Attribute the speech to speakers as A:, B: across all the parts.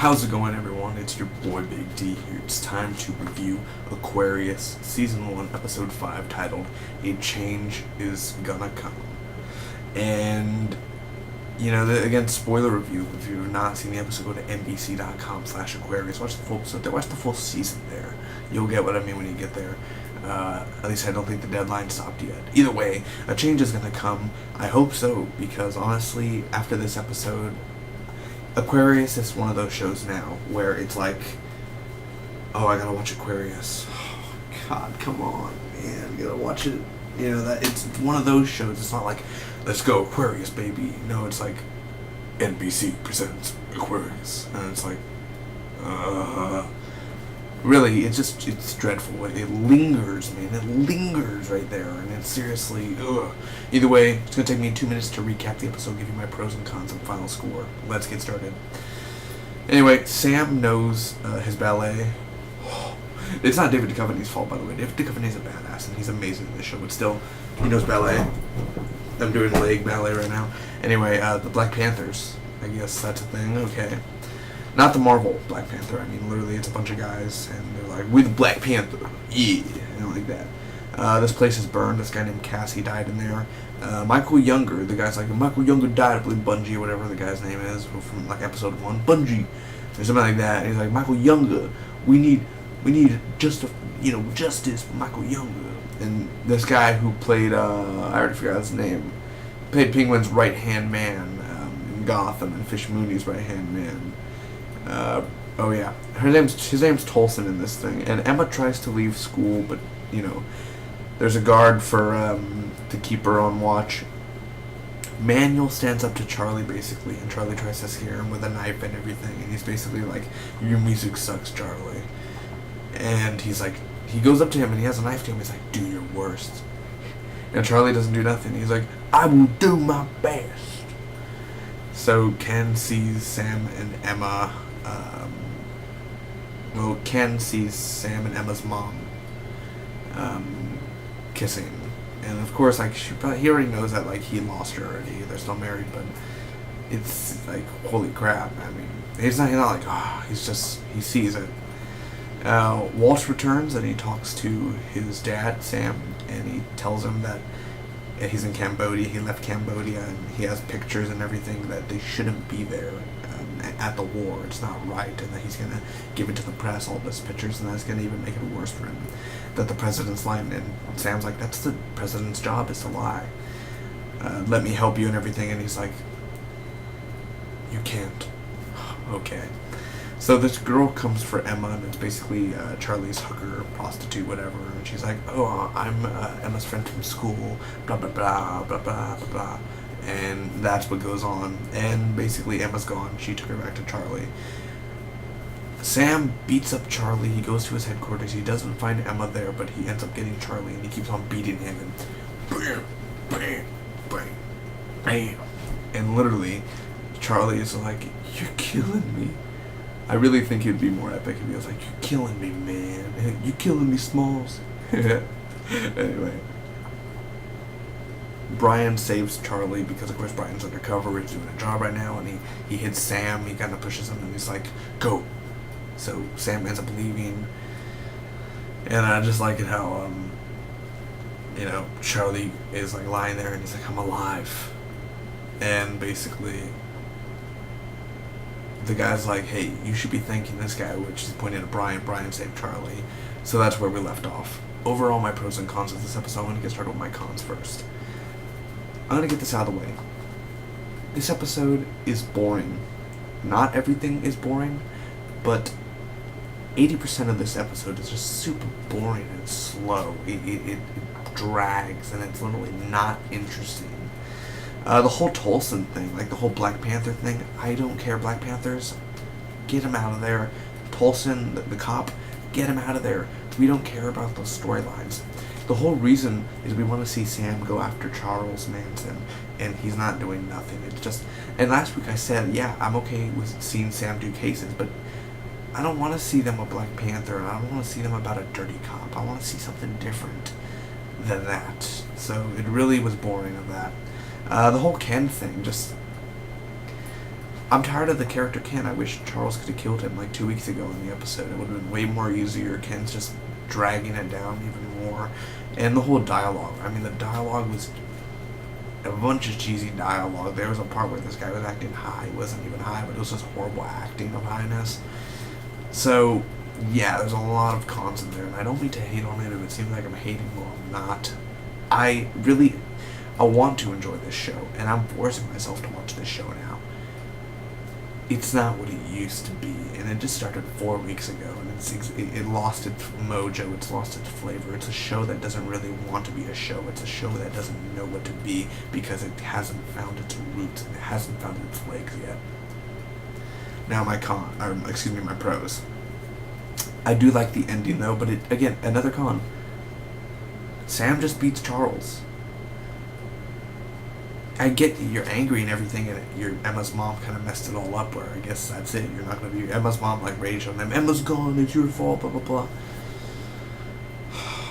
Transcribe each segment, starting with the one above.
A: How's it going, everyone? It's your boy Big D here. It's time to review Aquarius Season 1, Episode 5, titled A Change Is Gonna Come. And, you know, again, spoiler review. If you've not seen the episode, go to nbc.com/Aquarius. Watch the full episode there. Watch the full season there. You'll get what I mean when you get there. At least I don't think the deadline stopped yet. Either way, a change is gonna come. I hope so, because honestly, after this episode, Aquarius is one of those shows now where it's like, oh, I gotta watch Aquarius. Oh, God, come on, man, you gotta watch it. You know, that it's one of those shows. It's not like, let's go Aquarius, baby. No, it's like, NBC presents Aquarius, and it's like, really, it's dreadful. It lingers, man. It lingers right there, and it's seriously, ugh. Either way, it's gonna take me 2 minutes to recap the episode, give you my pros and cons and final score. Let's get started. Anyway, Sam knows his ballet. It's not David Duchovny's fault, by the way. David Duchovny's a badass, and he's amazing in this show, but still, he knows ballet. I'm doing leg ballet right now. Anyway, the Black Panthers. I guess that's a thing, okay. Not the Marvel Black Panther. I mean, literally, it's a bunch of guys, and they're like, "We the Black Panther, yeah," and like that. This place is burned. This guy named Cassie died in there. Michael Younger, the guy's like, Michael Younger died, I believe Bungie, or whatever the guy's name is, from like episode 1, Bungie, or something like that. And he's like, Michael Younger, we need justice for Michael Younger. And this guy who played, I already forgot his name, played Penguin's right hand man in Gotham, and Fish Mooney's right hand man. Oh yeah, his name's Tolson in this thing, and Emma tries to leave school, but you know, there's a guard for to keep her on watch. Manuel stands up to Charlie basically, and Charlie tries to scare him with a knife and everything, and he's basically like, "Your music sucks, Charlie." And he's like, he goes up to him and he has a knife to him. He's like, "Do your worst," and Charlie doesn't do nothing. He's like, "I will do my best." So Ken sees Sam and Emma. Ken sees Sam and Emma's mom kissing, and of course, like, he already knows that, like, he lost her already. They're still married, but it's like, holy crap. I mean, he's not like, he sees it. Walsh returns and he talks to his dad, Sam, and he tells him that he's in Cambodia. He left Cambodia, and he has pictures and everything that they shouldn't be there at the war. It's not right, and that he's gonna give it to the press, all those pictures, and that's gonna even make it worse for him. That the president's lying, and Sam's like, "That's the president's job, is to lie. Let me help you and everything." And he's like, "You can't." Okay. So this girl comes for Emma, and it's basically Charlie's hooker, prostitute, whatever. And she's like, "Oh, I'm Emma's friend from school, blah, blah, blah, blah, blah, blah, blah." And that's what goes on. And basically Emma's gone. She took her back to Charlie. Sam beats up Charlie. He goes to his headquarters. He doesn't find Emma there, but he ends up getting Charlie, and he keeps on beating him. And bam, bam, bam, bam. And literally, Charlie is like, "You're killing me." I really think it'd be more epic if he was like, "You're killing me, man. You're killing me, Smalls." Anyway. Brian saves Charlie because, of course, Brian's undercover. He's doing a job right now, and he hits Sam. He kind of pushes him, and he's like, "Go." So Sam ends up leaving. And I just like it how, Charlie is like lying there, and he's like, "I'm alive." And basically, the guy's like, "Hey, you should be thanking this guy," which is pointing at Brian. Brian saved Charlie. So that's where we left off. Overall, my pros and cons of this episode. I'm going to get started with my cons first. I'm going to get this out of the way. This episode is boring. Not everything is boring, but 80% of this episode is just super boring and slow. It drags, and it's literally not interesting. The whole Tolson thing, like the whole Black Panther thing, I don't care. Black Panthers, get him out of there. Tolson, the cop, get him out of there. We don't care about those storylines. The whole reason is we want to see Sam go after Charles Manson, and he's not doing nothing. It's just, and last week I said, yeah, I'm okay with seeing Sam do cases, but I don't want to see them a Black Panther. I don't want to see them about a dirty cop. I want to see something different than that. So it really was boring of that. The whole Ken thing, just, I'm tired of the character Ken. I wish Charles could have killed him like 2 weeks ago in the episode. It would have been way more easier. Ken's just dragging it down even more. And the whole dialogue. I mean, the dialogue was a bunch of cheesy dialogue. There was a part where this guy was acting high. He wasn't even high, but it was just horrible acting of highness. So, yeah, there's a lot of cons in there. And I don't mean to hate on it if it seems like I'm hating. Well, I'm not. I want to enjoy this show. And I'm forcing myself to watch this show now. It's not what it used to be, and it just started 4 weeks ago, and it lost its mojo, it's lost its flavor. It's a show that doesn't really want to be a show. It's a show that doesn't know what to be because it hasn't found its roots and it hasn't found its legs yet. Now my pros. I do like the ending though, but again, another con. Sam just beats Charles. I get that you're angry and everything, and Emma's mom kind of messed it all up. Where I guess that's it. You're not gonna be Emma's mom like rage on them. Emma's gone. It's your fault. Blah blah blah.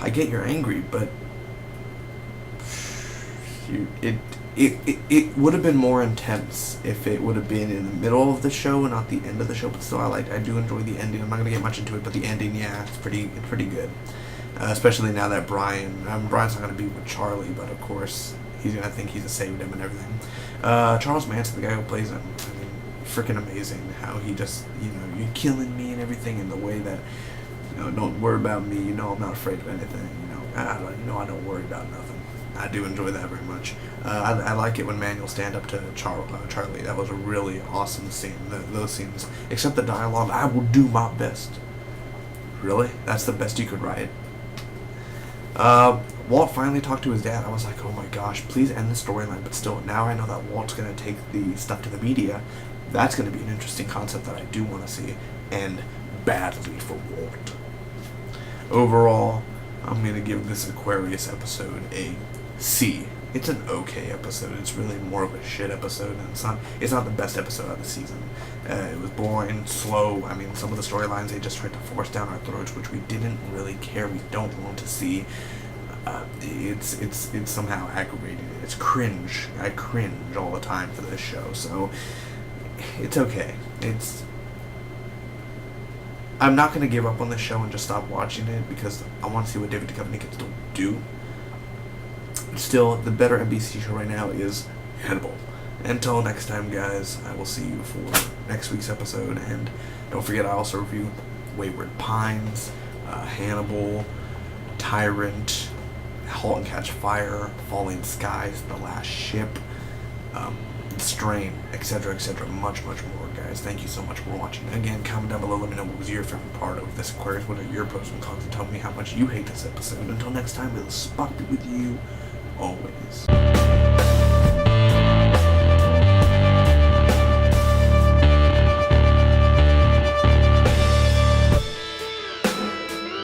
A: I get you're angry, but it would have been more intense if it would have been in the middle of the show and not the end of the show. But still, I do enjoy the ending. I'm not gonna get much into it, but the ending, yeah, it's pretty good. Especially now that Brian's not gonna be with Charlie, but of course. He's gonna think he's saved him and everything. Charles Manson, the guy who plays him, I mean, freaking amazing. How he just, you're killing me and everything, and the way that, don't worry about me. I'm not afraid of anything. I don't worry about nothing. I do enjoy that very much. I like it when Manuel stand up to Charlie. That was a really awesome scene. Those scenes, except the dialogue. I will do my best. Really? That's the best you could write. Walt finally talked to his dad. I was like, oh my gosh, please end the storyline. But still, now I know that Walt's going to take the stuff to the media. That's going to be an interesting concept that I do want to see. And badly for Walt. Overall, I'm going to give this Aquarius episode a C. It's an okay episode. It's really more of a shit episode. And it's not the best episode of the season. It was boring, slow. I mean, some of the storylines they just tried to force down our throats, which we didn't really care. We don't want to see. It's somehow aggravating. It's cringe. I cringe all the time for this show. So it's okay. I'm not going to give up on this show and just stop watching it because I want to see what David Duchovny can still do. Still, the better NBC show right now is Hannibal. Until next time, guys, I will see you for next week's episode. And don't forget, I also review Wayward Pines, Hannibal, Tyrant, Halt and Catch Fire, Falling Skies, The Last Ship, Strain, etc., etc. Much, much more, guys. Thank you so much for watching. Again, comment down below. Let me know what was your favorite part of this Aquarius. What are your pros and cons? And tell me how much you hate this episode. Until next time, it'll Spock be with you always.